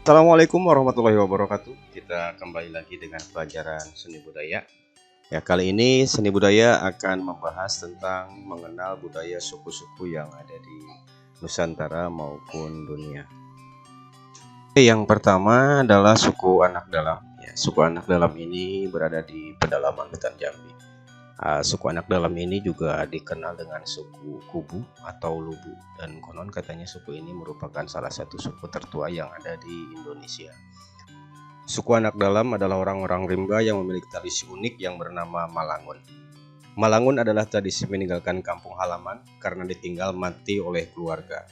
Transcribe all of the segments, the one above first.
Assalamualaikum warahmatullahi wabarakatuh. Kita kembali lagi dengan pelajaran seni budaya. Ya, kali ini seni budaya akan membahas tentang mengenal budaya suku-suku yang ada di Nusantara maupun dunia. Yang pertama adalah suku Anak Dalam. Ya, suku Anak Dalam ini berada di pedalaman hutan Jambi. Suku Anak Dalam ini juga dikenal dengan suku Kubu atau Lubu, dan konon katanya suku ini merupakan salah satu suku tertua yang ada di Indonesia. Suku Anak Dalam adalah orang-orang rimba yang memiliki tradisi unik yang bernama Malangun. Malangun adalah tradisi meninggalkan kampung halaman karena ditinggal mati oleh keluarga.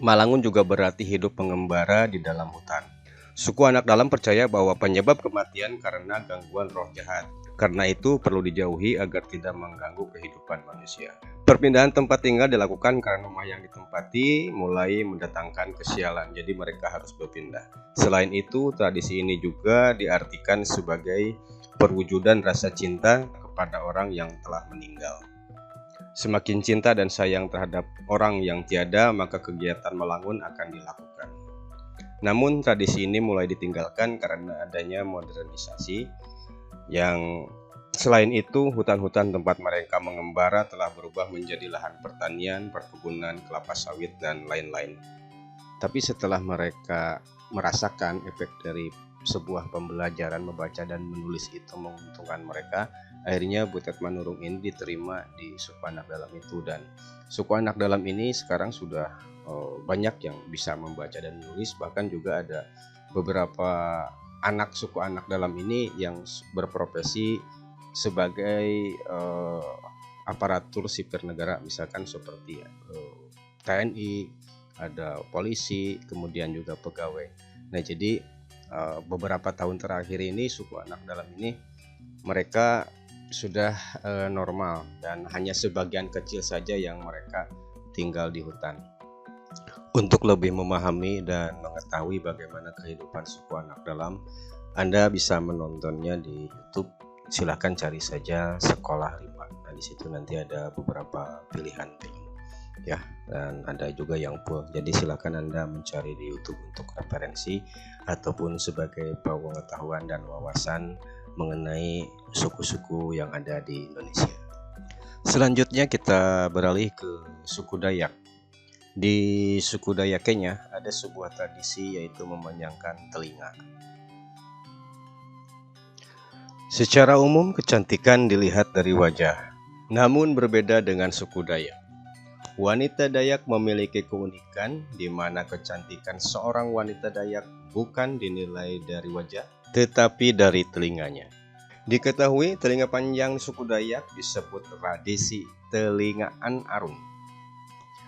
Malangun juga berarti hidup mengembara di dalam hutan. Suku Anak Dalam percaya bahwa penyebab kematian karena gangguan roh jahat. Karena itu perlu dijauhi agar tidak mengganggu kehidupan manusia. Perpindahan tempat tinggal dilakukan karena rumah yang ditempati mulai mendatangkan kesialan, jadi mereka harus berpindah. Selain itu, tradisi ini juga diartikan sebagai perwujudan rasa cinta kepada orang yang telah meninggal. Semakin cinta dan sayang terhadap orang yang tiada, maka kegiatan Malangun akan dilakukan. Namun tradisi ini mulai ditinggalkan karena adanya modernisasi. Yang selain itu, hutan-hutan tempat mereka mengembara telah berubah menjadi lahan pertanian, perkebunan, kelapa sawit, dan lain-lain. Tapi setelah mereka merasakan efek dari sebuah pembelajaran membaca dan menulis itu menguntungkan mereka, akhirnya Butet Manurung ini diterima di suku Anak Dalam itu, dan suku Anak Dalam ini sekarang sudah banyak yang bisa membaca dan menulis. Bahkan juga ada beberapa anak suku Anak Dalam ini yang berprofesi sebagai aparatur sipil negara, misalkan seperti TNI, ada polisi, kemudian juga pegawai. Nah, jadi beberapa tahun terakhir ini suku Anak Dalam ini mereka sudah normal, dan hanya sebagian kecil saja yang mereka tinggal di hutan. Untuk lebih memahami dan mengetahui bagaimana kehidupan suku Anak Dalam, Anda bisa menontonnya di YouTube. Silahkan cari saja Sekolah Rimba. Nah, di situ nanti ada beberapa pilihan film, ya, dan ada juga yang full. Jadi silahkan Anda mencari di YouTube untuk referensi ataupun sebagai pengetahuan dan wawasan mengenai suku-suku yang ada di Indonesia. Selanjutnya kita beralih ke suku Dayak. Di suku Dayak Kenya ada sebuah tradisi, yaitu memanjangkan telinga. Secara umum kecantikan dilihat dari wajah, namun berbeda dengan suku Dayak. Wanita Dayak memiliki keunikan di mana kecantikan seorang wanita Dayak bukan dinilai dari wajah, tetapi dari telinganya. Diketahui telinga panjang suku Dayak disebut tradisi telingaan arum.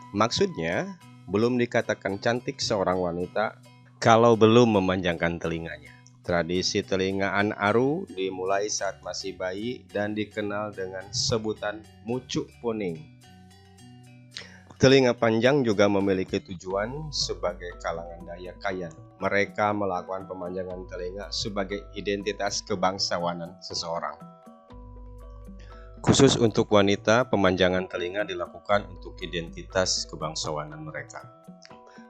Maksudnya, belum dikatakan cantik seorang wanita kalau belum memanjangkan telinganya. Tradisi telingaan aru dimulai saat masih bayi dan dikenal dengan sebutan mucuk poning. Telinga panjang juga memiliki tujuan sebagai kalangan Dayak Kayan. Mereka melakukan pemanjangan telinga sebagai identitas kebangsawanan seseorang. Khusus untuk wanita, pemanjangan telinga dilakukan untuk identitas kebangsawanan mereka.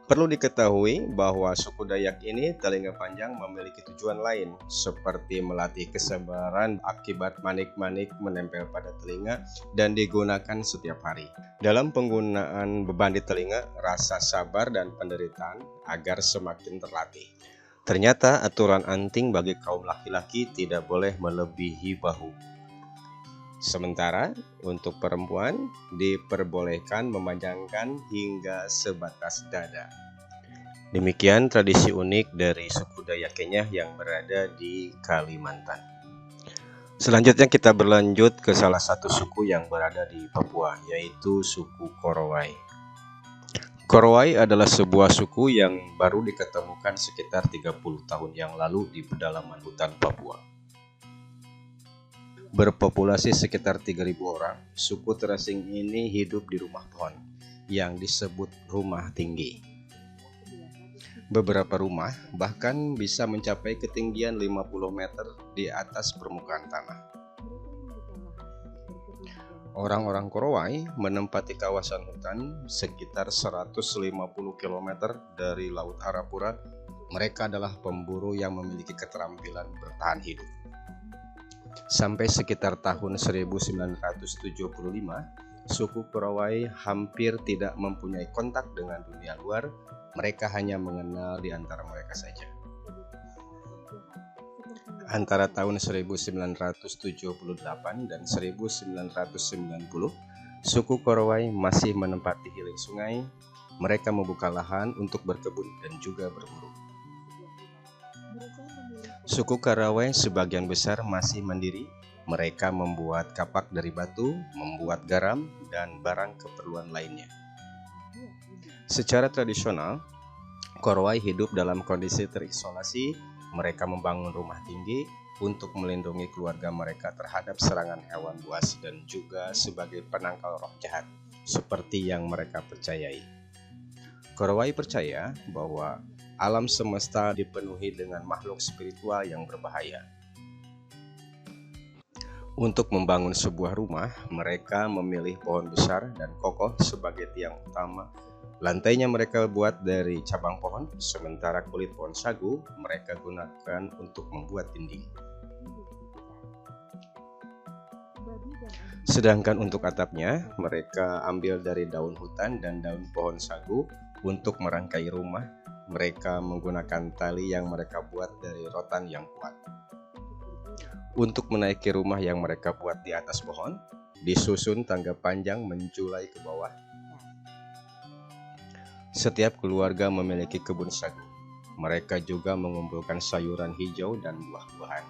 Perlu diketahui bahwa suku Dayak ini telinga panjang memiliki tujuan lain, seperti melatih kesabaran akibat manik-manik menempel pada telinga dan digunakan setiap hari. Dalam penggunaan beban di telinga, rasa sabar dan penderitaan agar semakin terlatih. Ternyata aturan anting bagi kaum laki-laki tidak boleh melebihi bahu. Sementara untuk perempuan diperbolehkan memanjangkan hingga sebatas dada. Demikian tradisi unik dari suku Dayak Kenya yang berada di Kalimantan. Selanjutnya kita berlanjut ke salah satu suku yang berada di Papua, yaitu suku Korowai. Korowai adalah sebuah suku yang baru diketemukan sekitar 30 tahun yang lalu di pedalaman hutan Papua. Berpopulasi sekitar 3.000 orang, suku terasing ini hidup di rumah pohon yang disebut rumah tinggi. Beberapa rumah bahkan bisa mencapai ketinggian 50 meter di atas permukaan tanah. Orang-orang Korowai menempati kawasan hutan sekitar 150 km dari Laut Arafura Mereka adalah pemburu yang memiliki keterampilan bertahan hidup. Sampai sekitar tahun 1975, suku Korowai hampir tidak mempunyai kontak dengan dunia luar. Mereka hanya mengenal di antara mereka saja. Antara tahun 1978 dan 1990, suku Korowai masih menempati hilir sungai. Mereka membuka lahan untuk berkebun dan juga berburu. Suku Korowai sebagian besar masih mandiri. Mereka membuat kapak dari batu, membuat garam, dan barang keperluan lainnya. Secara tradisional, Korowai hidup dalam kondisi terisolasi. Mereka membangun rumah tinggi untuk melindungi keluarga mereka terhadap serangan hewan buas dan juga sebagai penangkal roh jahat, seperti yang mereka percayai. Korowai percaya bahwa alam semesta dipenuhi dengan makhluk spiritual yang berbahaya. Untuk membangun sebuah rumah, mereka memilih pohon besar dan kokoh sebagai tiang utama. Lantainya mereka buat dari cabang pohon, sementara kulit pohon sagu mereka gunakan untuk membuat dinding. Sedangkan untuk atapnya, mereka ambil dari daun hutan dan daun pohon sagu. Untuk merangkai rumah, mereka menggunakan tali yang mereka buat dari rotan yang kuat. Untuk menaiki rumah yang mereka buat di atas pohon, disusun tangga panjang menjulai ke bawah. Setiap keluarga memiliki kebun sagu. Mereka juga mengumpulkan sayuran hijau dan buah-buahan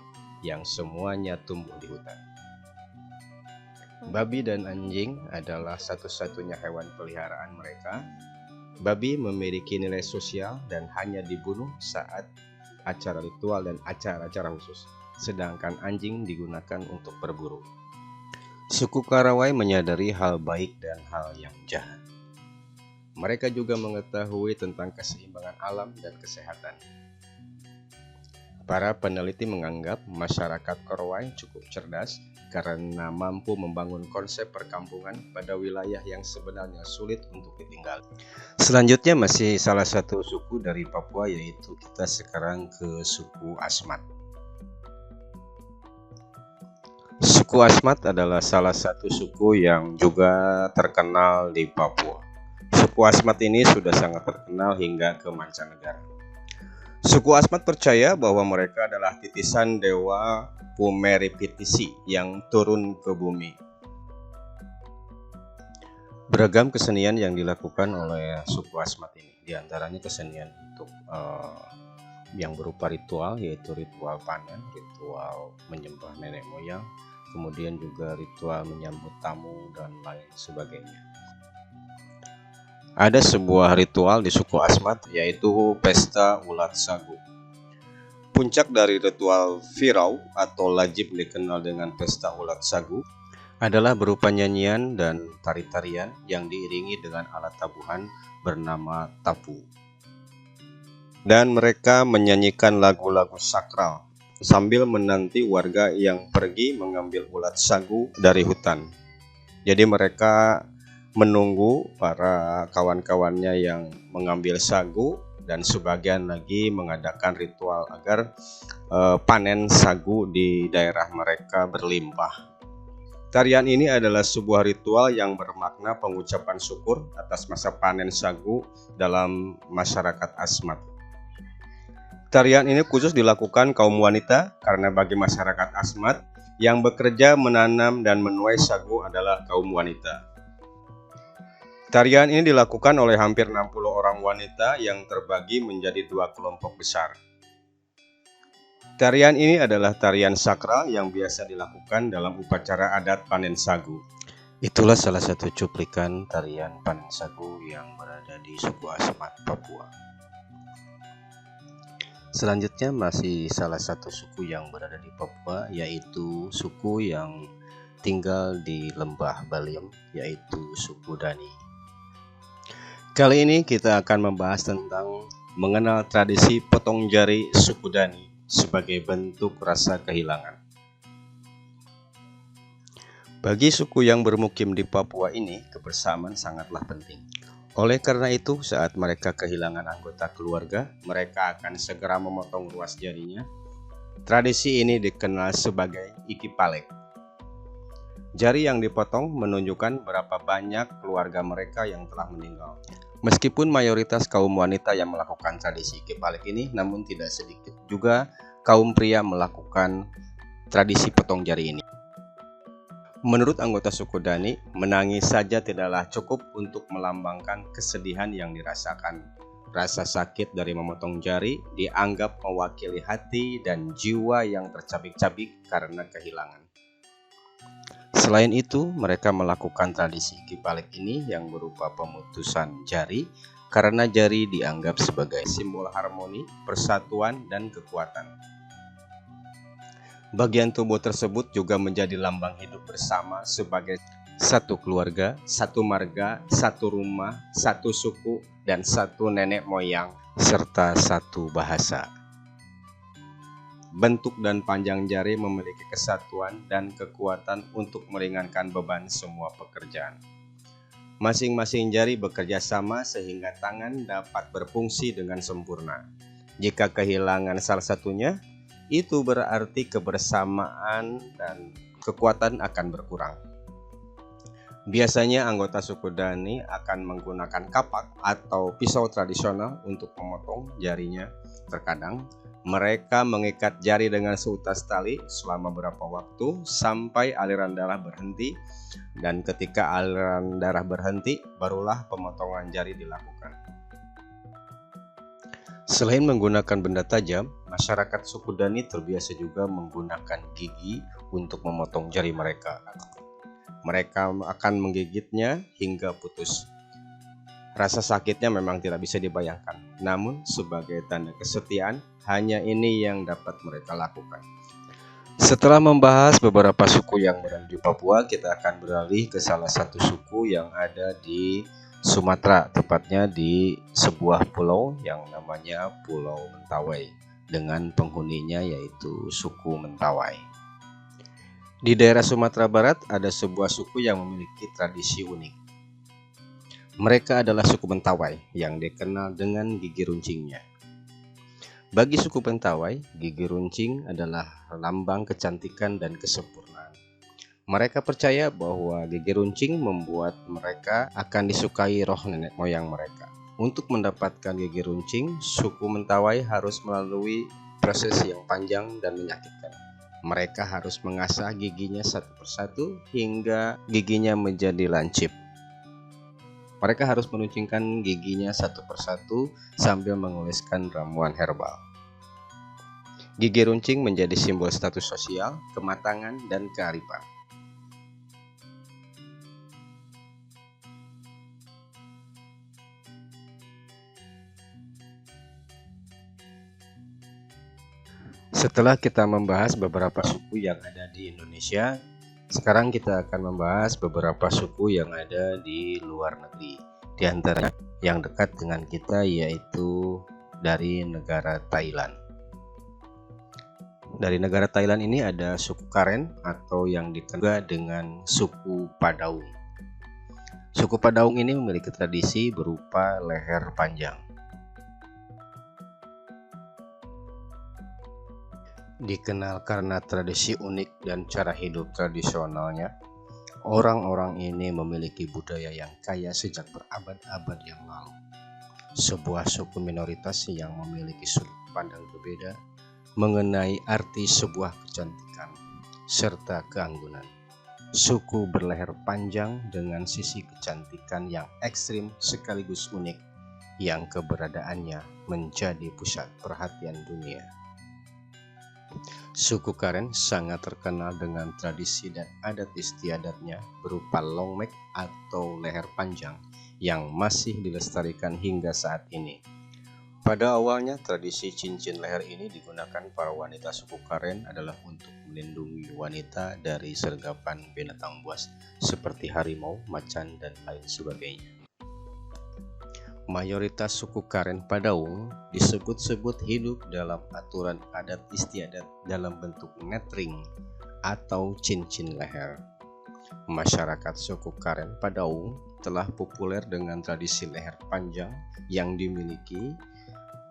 yang semuanya tumbuh di hutan. Babi dan anjing adalah satu-satunya hewan peliharaan mereka. Babi memiliki nilai sosial dan hanya dibunuh saat acara ritual dan acara-acara khusus, sedangkan anjing digunakan untuk berburu. Suku Korowai menyadari hal baik dan hal yang jahat. Mereka juga mengetahui tentang keseimbangan alam dan kesehatan. Para peneliti menganggap masyarakat Korowai cukup cerdas karena mampu membangun konsep perkampungan pada wilayah yang sebenarnya sulit untuk ditinggali. Selanjutnya masih salah satu suku dari Papua, yaitu kita sekarang ke suku Asmat. Suku Asmat adalah salah satu suku yang juga terkenal di Papua. Suku Asmat ini sudah sangat terkenal hingga ke mancanegara. Suku Asmat percaya bahwa mereka adalah titisan dewa Pumeripitisi yang turun ke bumi. Beragam kesenian yang dilakukan oleh suku Asmat ini, diantaranya kesenian untuk yang berupa ritual, yaitu ritual panen, ritual menyembah nenek moyang, kemudian juga ritual menyambut tamu dan lain sebagainya. Ada sebuah ritual di suku Asmat, yaitu pesta ulat sagu. Puncak dari ritual Firau atau Lajib dikenal dengan pesta ulat sagu adalah berupa nyanyian dan tari-tarian yang diiringi dengan alat tabuhan bernama tapu. Dan mereka menyanyikan lagu-lagu sakral sambil menanti warga yang pergi mengambil ulat sagu dari hutan. Jadi mereka menunggu para kawan-kawannya yang mengambil sagu, dan sebagian lagi mengadakan ritual agar panen sagu di daerah mereka berlimpah. Tarian ini adalah sebuah ritual yang bermakna pengucapan syukur atas masa panen sagu dalam masyarakat Asmat. Tarian ini khusus dilakukan kaum wanita karena bagi masyarakat Asmat yang bekerja menanam dan menuai sagu adalah kaum wanita. Tarian ini dilakukan oleh hampir 60 orang wanita yang terbagi menjadi 2 kelompok besar. Tarian ini adalah tarian sakral yang biasa dilakukan dalam upacara adat panen sagu. Itulah salah satu cuplikan tarian panen sagu yang berada di suku Asmat, Papua. Selanjutnya masih salah satu suku yang berada di Papua, yaitu suku yang tinggal di lembah Baliem, yaitu suku Dani. Kali ini kita akan membahas tentang mengenal tradisi potong jari suku Dani sebagai bentuk rasa kehilangan. Bagi suku yang bermukim di Papua ini, kebersamaan sangatlah penting. Oleh karena itu, saat mereka kehilangan anggota keluarga, mereka akan segera memotong ruas jarinya. Tradisi ini dikenal sebagai ikipalek. Jari yang dipotong menunjukkan berapa banyak keluarga mereka yang telah meninggal. Meskipun mayoritas kaum wanita yang melakukan tradisi ikipalek ini, namun tidak sedikit juga kaum pria melakukan tradisi potong jari ini. Menurut anggota suku Dani, menangis saja tidaklah cukup untuk melambangkan kesedihan yang dirasakan. Rasa sakit dari memotong jari dianggap mewakili hati dan jiwa yang tercabik-cabik karena kehilangan. Selain itu, mereka melakukan tradisi ikipalek ini yang berupa pemutusan jari karena jari dianggap sebagai simbol harmoni, persatuan, dan kekuatan. Bagian tubuh tersebut juga menjadi lambang hidup bersama sebagai satu keluarga, satu marga, satu rumah, satu suku, dan satu nenek moyang, serta satu bahasa. Bentuk dan panjang jari memiliki kesatuan dan kekuatan untuk meringankan beban semua pekerjaan. Masing-masing jari bekerja sama sehingga tangan dapat berfungsi dengan sempurna. Jika kehilangan salah satunya, itu berarti kebersamaan dan kekuatan akan berkurang. Biasanya anggota suku Dani akan menggunakan kapak atau pisau tradisional untuk memotong jarinya. Terkadang mereka mengikat jari dengan seutas tali selama beberapa waktu sampai aliran darah berhenti, dan ketika aliran darah berhenti, barulah pemotongan jari dilakukan. Selain menggunakan benda tajam, masyarakat suku Dani terbiasa juga menggunakan gigi untuk memotong jari mereka. Mereka akan menggigitnya hingga putus. Rasa sakitnya memang tidak bisa dibayangkan, namun sebagai tanda kesetiaan, hanya ini yang dapat mereka lakukan. Setelah membahas beberapa suku yang berada di Papua, kita akan beralih ke salah satu suku yang ada di Sumatera, tepatnya di sebuah pulau yang namanya Pulau Mentawai, dengan penghuninya yaitu suku Mentawai. Di daerah Sumatera Barat ada sebuah suku yang memiliki tradisi unik. Mereka adalah suku Mentawai yang dikenal dengan gigi runcingnya. Bagi suku Mentawai, gigi runcing adalah lambang kecantikan dan kesempurnaan. Mereka percaya bahwa gigi runcing membuat mereka akan disukai roh nenek moyang mereka. Untuk mendapatkan gigi runcing, suku Mentawai harus melalui proses yang panjang dan menyakitkan. Mereka harus mengasah giginya satu persatu hingga giginya menjadi lancip. Mereka harus meruncingkan giginya satu persatu sambil mengoleskan ramuan herbal. Gigi runcing menjadi simbol status sosial, kematangan, dan kearifan. Setelah kita membahas beberapa suku yang ada di Indonesia, sekarang kita akan membahas beberapa suku yang ada di luar negeri. Di antara yang dekat dengan kita yaitu dari negara Thailand. Dari negara Thailand ini ada suku Karen atau yang dikenal dengan suku Padaung. Suku Padaung ini memiliki tradisi berupa leher panjang. Dikenal karena tradisi unik dan cara hidup tradisionalnya, orang-orang ini memiliki budaya yang kaya sejak berabad-abad yang lalu. Sebuah suku minoritas yang memiliki sudut pandang berbeda mengenai arti sebuah kecantikan serta keanggunan. Suku berleher panjang dengan sisi kecantikan yang ekstrim sekaligus unik, yang keberadaannya menjadi pusat perhatian dunia. Suku Karen sangat terkenal dengan tradisi dan adat istiadatnya berupa long neck atau leher panjang yang masih dilestarikan hingga saat ini. Pada awalnya, tradisi cincin leher ini digunakan para wanita suku Karen adalah untuk melindungi wanita dari sergapan binatang buas seperti harimau, macan, dan lain sebagainya. Mayoritas suku Karen Padaung disebut-sebut hidup dalam aturan adat istiadat dalam bentuk net ring atau cincin leher. Masyarakat suku Karen Padaung telah populer dengan tradisi leher panjang yang dimiliki.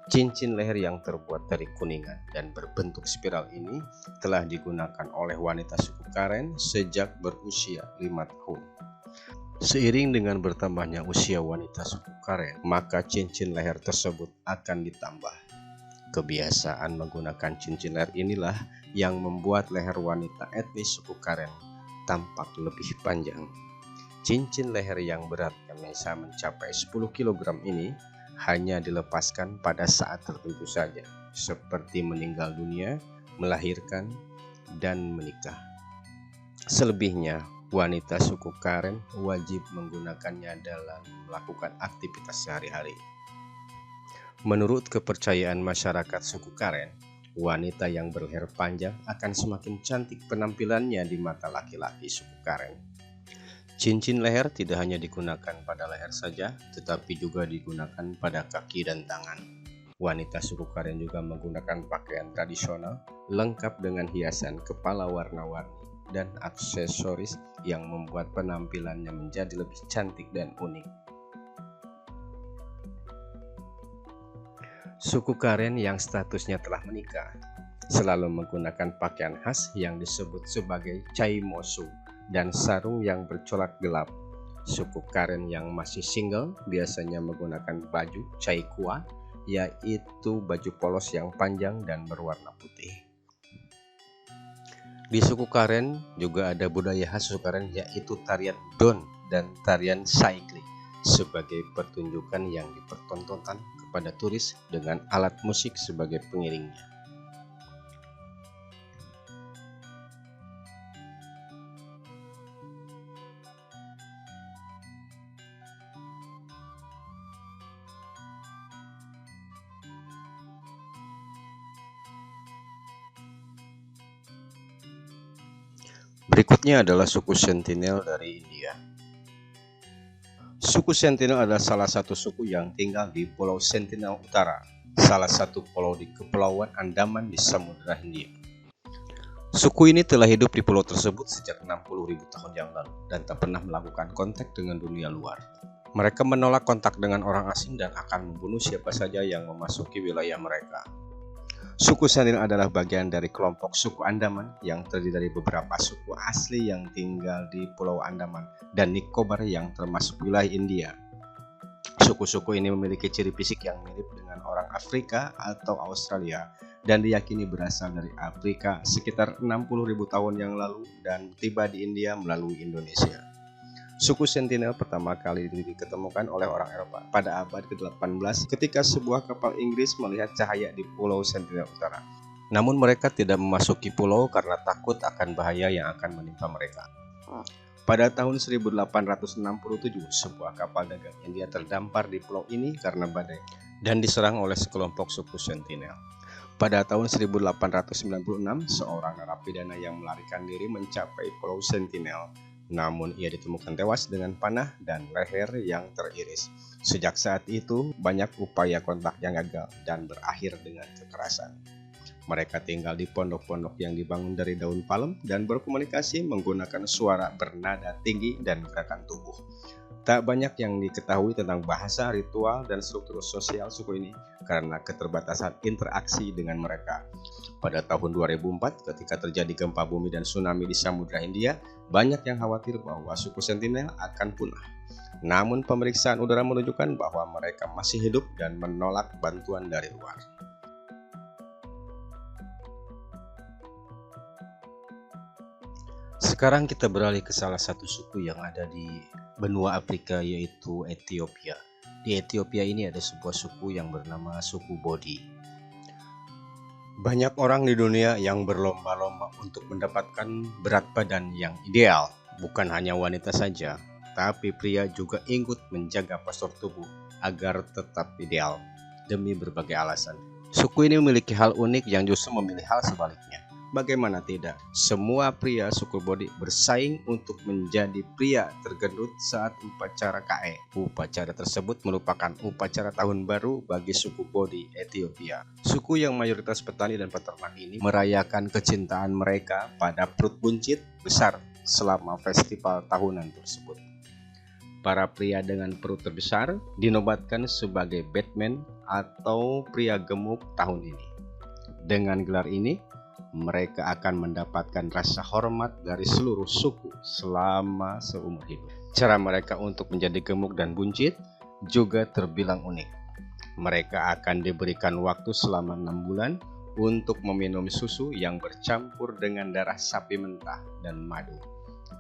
Cincin leher yang terbuat dari kuningan dan berbentuk spiral ini telah digunakan oleh wanita suku Karen sejak berusia 5 tahun. Seiring dengan bertambahnya usia wanita suku Karen, maka cincin leher tersebut akan ditambah. Kebiasaan menggunakan cincin leher inilah yang membuat leher wanita etnis suku Karen tampak lebih panjang. Cincin leher yang beratnya bisa mencapai 10 kg ini hanya dilepaskan pada saat tertentu saja, seperti meninggal dunia, melahirkan, dan menikah. Selebihnya, wanita suku Karen wajib menggunakannya dalam melakukan aktivitas sehari-hari. Menurut kepercayaan masyarakat suku Karen, wanita yang berleher panjang akan semakin cantik penampilannya di mata laki-laki suku Karen. Cincin leher tidak hanya digunakan pada leher saja, tetapi juga digunakan pada kaki dan tangan. Wanita suku Karen juga menggunakan pakaian tradisional lengkap dengan hiasan kepala warna-warni dan aksesoris yang membuat penampilannya menjadi lebih cantik dan unik. Suku Karen yang statusnya telah menikah selalu menggunakan pakaian khas yang disebut sebagai chaimosu dan sarung yang bercorak gelap. Suku Karen yang masih single biasanya menggunakan baju chaikua, yaitu baju polos yang panjang dan berwarna putih. Di suku Karen juga ada budaya khas suku Karen, yaitu tarian don dan tarian saikli sebagai pertunjukan yang dipertontonkan kepada turis dengan alat musik sebagai pengiringnya. Berikutnya adalah suku Sentinel dari India. Suku Sentinel adalah salah satu suku yang tinggal di Pulau Sentinel Utara, salah satu pulau di Kepulauan Andaman di Samudra Hindia. Suku ini telah hidup di pulau tersebut sejak 60.000 tahun yang lalu dan tak pernah melakukan kontak dengan dunia luar. Mereka menolak kontak dengan orang asing dan akan membunuh siapa saja yang memasuki wilayah mereka. Suku Sentinel adalah bagian dari kelompok suku Andaman yang terdiri dari beberapa suku asli yang tinggal di Pulau Andaman dan Nicobar yang termasuk wilayah India. Suku-suku ini memiliki ciri fisik yang mirip dengan orang Afrika atau Australia dan diyakini berasal dari Afrika sekitar 60.000 tahun yang lalu dan tiba di India melalui Indonesia. Suku Sentinel pertama kali diketemukan oleh orang Eropa pada abad ke-18 ketika sebuah kapal Inggris melihat cahaya di Pulau Sentinel Utara. Namun mereka tidak memasuki pulau karena takut akan bahaya yang akan menimpa mereka. Pada tahun 1867, sebuah kapal dagang India terdampar di pulau ini karena badai dan diserang oleh sekelompok suku Sentinel. Pada tahun 1896, seorang narapidana yang melarikan diri mencapai Pulau Sentinel. Namun ia ditemukan tewas dengan panah dan leher yang teriris. Sejak saat itu, banyak upaya kontak yang gagal dan berakhir dengan kekerasan. Mereka tinggal di pondok-pondok yang dibangun dari daun palem dan berkomunikasi menggunakan suara bernada tinggi dan gerakan tubuh. Tak banyak yang diketahui tentang bahasa, ritual, dan struktur sosial suku ini karena keterbatasan interaksi dengan mereka. Pada tahun 2004, ketika terjadi gempa bumi dan tsunami di Samudra Hindia, banyak yang khawatir bahwa suku Sentinel akan punah. Namun pemeriksaan udara menunjukkan bahwa mereka masih hidup dan menolak bantuan dari luar. Sekarang kita beralih ke salah satu suku yang ada di benua Afrika, yaitu Ethiopia. Di Ethiopia ini ada sebuah suku yang bernama suku Bodi. Banyak orang di dunia yang berlomba-lomba untuk mendapatkan berat badan yang ideal. Bukan hanya wanita saja, tapi pria juga ikut menjaga postur tubuh agar tetap ideal demi berbagai alasan. Suku ini memiliki hal unik yang justru memilih hal sebaliknya. Bagaimana tidak, semua pria suku Bodi bersaing untuk menjadi pria tergendut saat upacara KE. Upacara tersebut merupakan upacara tahun baru bagi suku Bodi Ethiopia. Suku yang mayoritas petani dan peternak ini merayakan kecintaan mereka pada perut buncit besar selama festival tahunan tersebut. Para pria dengan perut terbesar dinobatkan sebagai Batman atau pria gemuk tahun ini. Dengan gelar ini, mereka akan mendapatkan rasa hormat dari seluruh suku selama seumur hidup. Cara mereka untuk menjadi gemuk dan buncit juga terbilang unik. Mereka akan diberikan waktu selama 6 bulan untuk meminum susu yang bercampur dengan darah sapi mentah dan madu,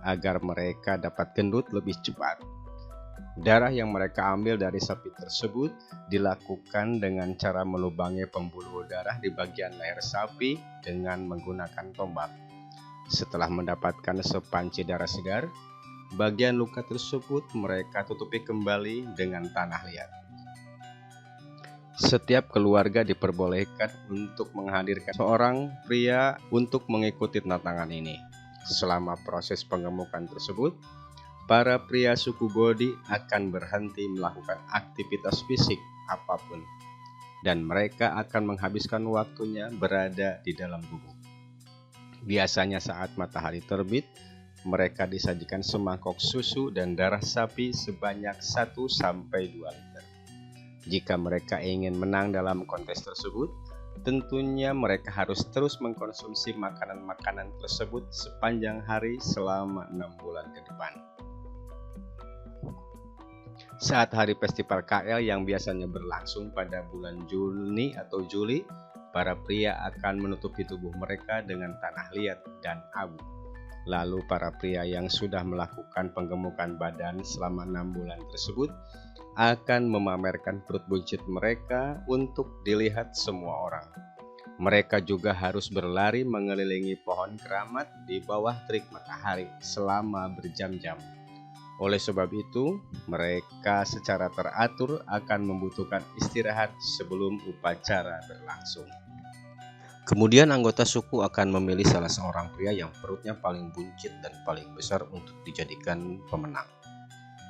agar mereka dapat gendut lebih cepat. Darah yang mereka ambil dari sapi tersebut dilakukan dengan cara melubangi pembuluh darah di bagian leher sapi dengan menggunakan tombak. Setelah mendapatkan sepanci darah segar, bagian luka tersebut mereka tutupi kembali dengan tanah liat. Setiap keluarga diperbolehkan untuk menghadirkan seorang pria untuk mengikuti tantangan ini. Selama proses pengemukan tersebut, para pria suku Bodi akan berhenti melakukan aktivitas fisik apapun, dan mereka akan menghabiskan waktunya berada di dalam gubuk. Biasanya saat matahari terbit, mereka disajikan semangkok susu dan darah sapi sebanyak 1-2 liter. Jika mereka ingin menang dalam kontes tersebut, tentunya mereka harus terus mengkonsumsi makanan-makanan tersebut sepanjang hari selama 6 bulan ke depan. Saat hari festival KL yang biasanya berlangsung pada bulan Juni atau Juli, para pria akan menutupi tubuh mereka dengan tanah liat dan abu. Lalu para pria yang sudah melakukan penggemukan badan selama 6 bulan tersebut akan memamerkan perut buncit mereka untuk dilihat semua orang. Mereka juga harus berlari mengelilingi pohon keramat di bawah terik matahari selama berjam-jam. Oleh sebab itu, mereka secara teratur akan membutuhkan istirahat sebelum upacara berlangsung. Kemudian anggota suku akan memilih salah seorang pria yang perutnya paling buncit dan paling besar untuk dijadikan pemenang.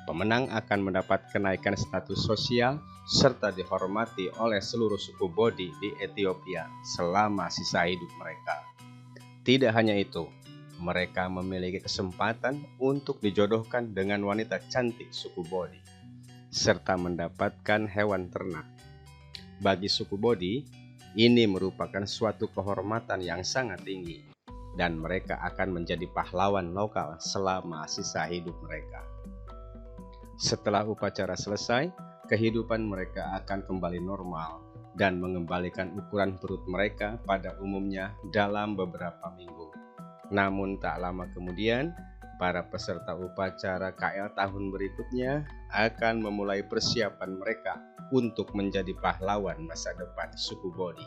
Pemenang akan mendapat kenaikan status sosial serta dihormati oleh seluruh suku Bodi di Ethiopia selama sisa hidup mereka. Tidak hanya itu, mereka memiliki kesempatan untuk dijodohkan dengan wanita cantik suku Bodi, serta mendapatkan hewan ternak. Bagi suku Bodi, ini merupakan suatu kehormatan yang sangat tinggi, dan mereka akan menjadi pahlawan lokal selama sisa hidup mereka. Setelah upacara selesai, kehidupan mereka akan kembali normal dan mengembalikan ukuran perut mereka pada umumnya dalam beberapa minggu. Namun tak lama kemudian, para peserta upacara KL tahun berikutnya akan memulai persiapan mereka untuk menjadi pahlawan masa depan suku Bodi.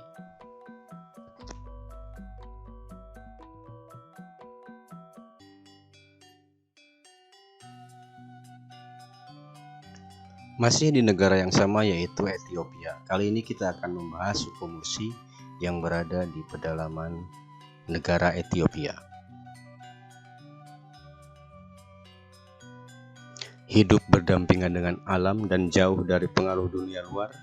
Masih di negara yang sama, yaitu Ethiopia. Kali ini kita akan membahas suku Mursi yang berada di pedalaman negara Ethiopia. Hidup berdampingan dengan alam dan jauh dari pengaruh dunia luar,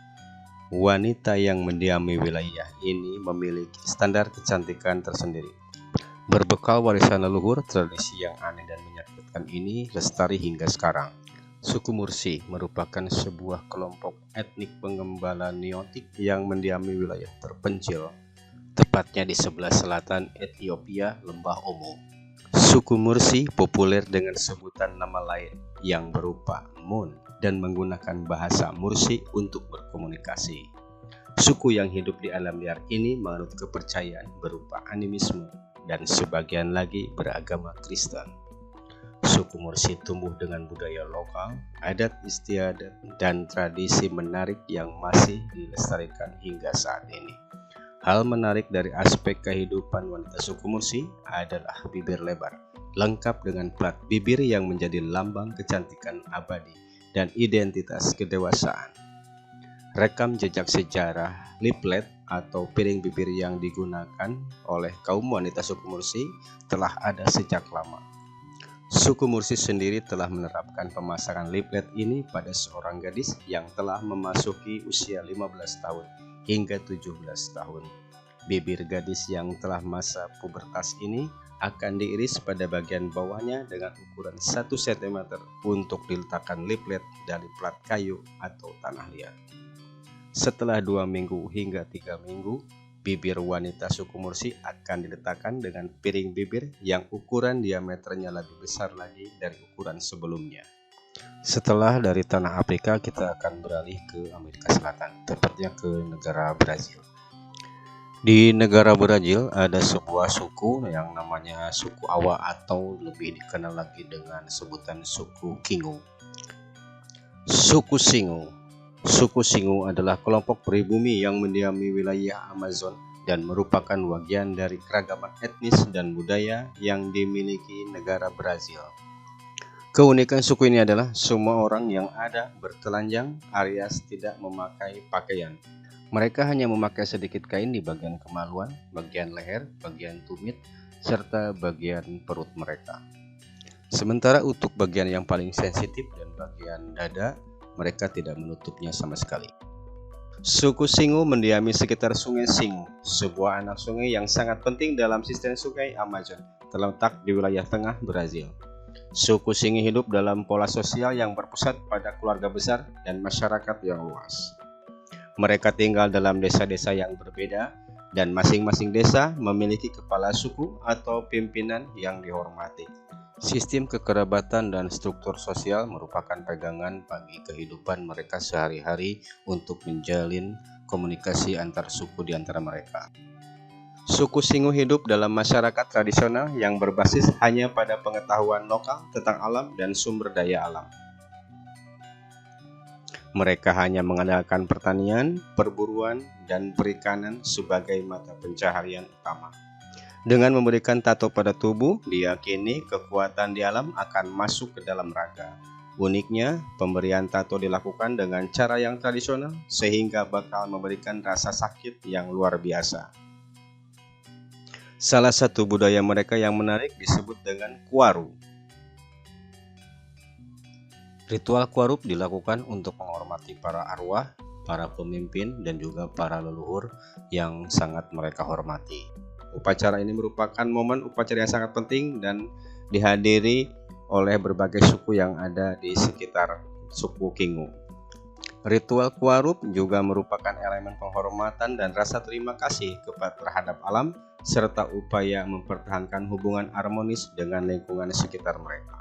wanita yang mendiami wilayah ini memiliki standar kecantikan tersendiri. Berbekal warisan leluhur, tradisi yang aneh dan menyakitkan ini lestari hingga sekarang. Suku Mursi merupakan sebuah kelompok etnik penggembala Neotik yang mendiami wilayah terpencil, tepatnya di sebelah selatan Ethiopia, Lembah Omo. Suku Mursi populer dengan sebutan nama lain yang berupa Mun dan menggunakan bahasa Mursi untuk berkomunikasi. Suku yang hidup di alam liar ini menganut kepercayaan berupa animisme dan sebagian lagi beragama Kristen. Suku Mursi tumbuh dengan budaya lokal, adat istiadat, dan tradisi menarik yang masih dilestarikan hingga saat ini. Hal menarik dari aspek kehidupan wanita suku Mursi adalah bibir lebar, lengkap dengan plat bibir yang menjadi lambang kecantikan abadi dan identitas kedewasaan. Rekam jejak sejarah liplet atau piring bibir yang digunakan oleh kaum wanita suku Mursi telah ada sejak lama. Suku Mursi sendiri telah menerapkan pemasangan liplet ini pada seorang gadis yang telah memasuki usia 15 tahun hingga 17 tahun. Bibir gadis yang telah masa pubertas ini akan diiris pada bagian bawahnya dengan ukuran 1 cm untuk diletakkan liplet dari plat kayu atau tanah liat. Setelah 2 minggu hingga 3 minggu, bibir wanita suku Mursi akan diletakkan dengan piring bibir yang ukuran diameternya lebih besar lagi dari ukuran sebelumnya. Setelah dari tanah Afrika, kita akan beralih ke Amerika Selatan, tepatnya ke negara Brazil. Di negara Brazil ada sebuah suku yang namanya suku Awa atau lebih dikenal lagi dengan sebutan suku Kingu. Suku Singu adalah kelompok pribumi yang mendiami wilayah Amazon dan merupakan bagian dari keragaman etnis dan budaya yang dimiliki negara Brazil. Keunikan suku ini adalah semua orang yang ada bertelanjang alias tidak memakai pakaian. Mereka hanya memakai sedikit kain di bagian kemaluan, bagian leher, bagian tumit, serta bagian perut mereka. Sementara untuk bagian yang paling sensitif dan bagian dada, mereka tidak menutupnya sama sekali. Suku Singu mendiami sekitar Sungai Singu, sebuah anak sungai yang sangat penting dalam sistem sungai Amazon, terletak di wilayah tengah Brazil. Suku Singu hidup dalam pola sosial yang berpusat pada keluarga besar dan masyarakat yang luas. Mereka tinggal dalam desa-desa yang berbeda dan masing-masing desa memiliki kepala suku atau pimpinan yang dihormati. Sistem kekerabatan dan struktur sosial merupakan pegangan bagi kehidupan mereka sehari-hari untuk menjalin komunikasi antar suku di antara mereka. Suku Singu hidup dalam masyarakat tradisional yang berbasis hanya pada pengetahuan lokal tentang alam dan sumber daya alam. Mereka hanya mengandalkan pertanian, perburuan, dan perikanan sebagai mata pencaharian utama. Dengan memberikan tato pada tubuh, diyakini kekuatan di alam akan masuk ke dalam raga. Uniknya, pemberian tato dilakukan dengan cara yang tradisional sehingga bakal memberikan rasa sakit yang luar biasa. Salah satu budaya mereka yang menarik disebut dengan Kwaru. Ritual Kwarup dilakukan untuk menghormati para arwah, para pemimpin, dan juga para leluhur yang sangat mereka hormati. Upacara ini merupakan momen upacara yang sangat penting dan dihadiri oleh berbagai suku yang ada di sekitar suku Kingu. Ritual Kwarup juga merupakan elemen penghormatan dan rasa terima kasih terhadap alam, serta upaya mempertahankan hubungan harmonis dengan lingkungan sekitar mereka.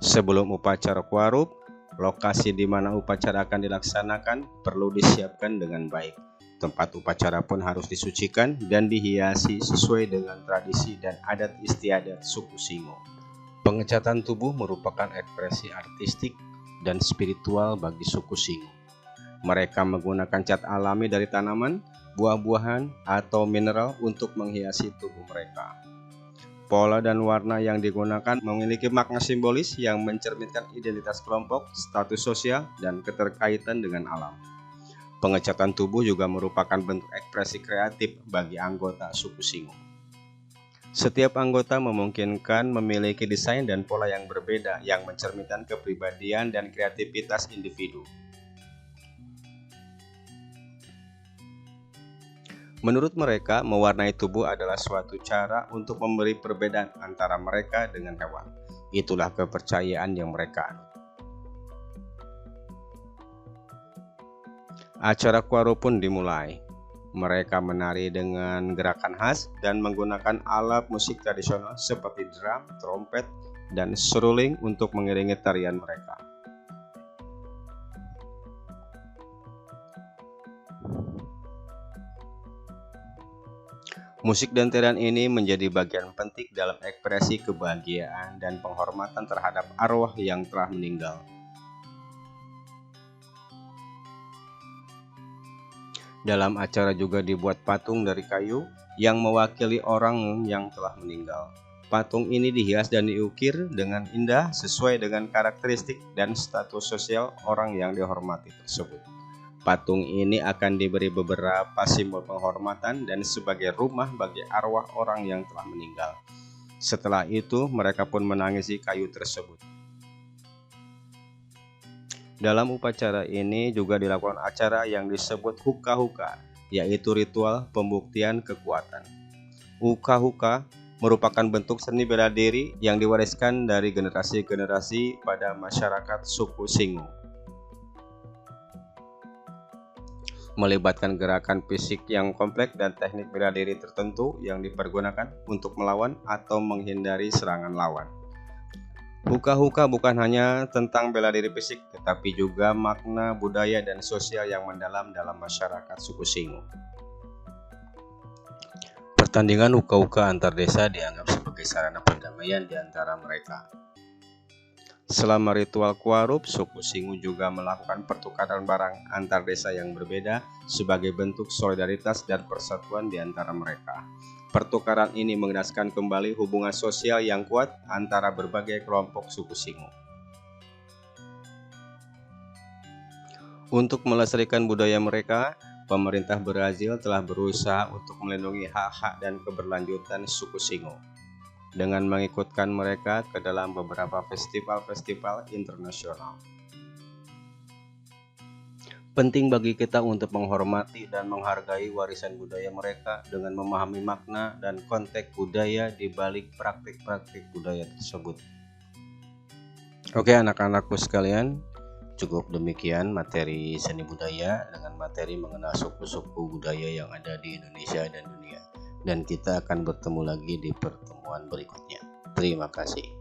Sebelum upacara Kwarup, lokasi di mana upacara akan dilaksanakan perlu disiapkan dengan baik. Tempat upacara pun harus disucikan dan dihiasi sesuai dengan tradisi dan adat istiadat suku Singu. Pengecatan tubuh merupakan ekspresi artistik dan spiritual bagi suku Singu. Mereka menggunakan cat alami dari tanaman, buah-buahan, atau mineral untuk menghiasi tubuh mereka. Pola dan warna yang digunakan memiliki makna simbolis yang mencerminkan identitas kelompok, status sosial, dan keterkaitan dengan alam. Pengecatan tubuh juga merupakan bentuk ekspresi kreatif bagi anggota suku Singu. Setiap anggota memungkinkan memiliki desain dan pola yang berbeda yang mencerminkan kepribadian dan kreativitas individu. Menurut mereka, mewarnai tubuh adalah suatu cara untuk memberi perbedaan antara mereka dengan hewan. Itulah kepercayaan yang mereka anut. Acara Kwaru pun dimulai. Mereka menari dengan gerakan khas dan menggunakan alat musik tradisional seperti drum, trompet, dan seruling untuk mengiringi tarian mereka. Musik dan tarian ini menjadi bagian penting dalam ekspresi kebahagiaan dan penghormatan terhadap arwah yang telah meninggal. Dalam acara juga dibuat patung dari kayu yang mewakili orang yang telah meninggal. Patung ini dihias dan diukir dengan indah sesuai dengan karakteristik dan status sosial orang yang dihormati tersebut. Patung ini akan diberi beberapa simbol penghormatan dan sebagai rumah bagi arwah orang yang telah meninggal. Setelah itu, mereka pun menangisi kayu tersebut. Dalam upacara ini juga dilakukan acara yang disebut huka-huka, yaitu ritual pembuktian kekuatan. Huka-huka merupakan bentuk seni bela diri yang diwariskan dari generasi-generasi pada masyarakat suku Singu. Melibatkan gerakan fisik yang kompleks dan teknik bela diri tertentu yang dipergunakan untuk melawan atau menghindari serangan lawan. Huka-huka bukan hanya tentang bela diri fisik, tetapi juga makna budaya dan sosial yang mendalam dalam masyarakat suku Singu. Pertandingan huka-huka antar desa dianggap sebagai sarana perdamaian di antara mereka. Selama ritual Kuarup, suku Singu juga melakukan pertukaran barang antar desa yang berbeda sebagai bentuk solidaritas dan persatuan di antara mereka. Pertukaran ini mengenaskan kembali hubungan sosial yang kuat antara berbagai kelompok suku Singu. Untuk melestarikan budaya mereka, pemerintah Brazil telah berusaha untuk melindungi hak-hak dan keberlanjutan suku Singu dengan mengikutkan mereka ke dalam beberapa festival-festival internasional. Penting bagi kita untuk menghormati dan menghargai warisan budaya mereka dengan memahami makna dan konteks budaya di balik praktik-praktik budaya tersebut. Oke anak-anakku sekalian, cukup demikian materi seni budaya dengan materi mengenal suku-suku budaya yang ada di Indonesia dan dunia. Dan kita akan bertemu lagi di pertemuan berikutnya. Terima kasih.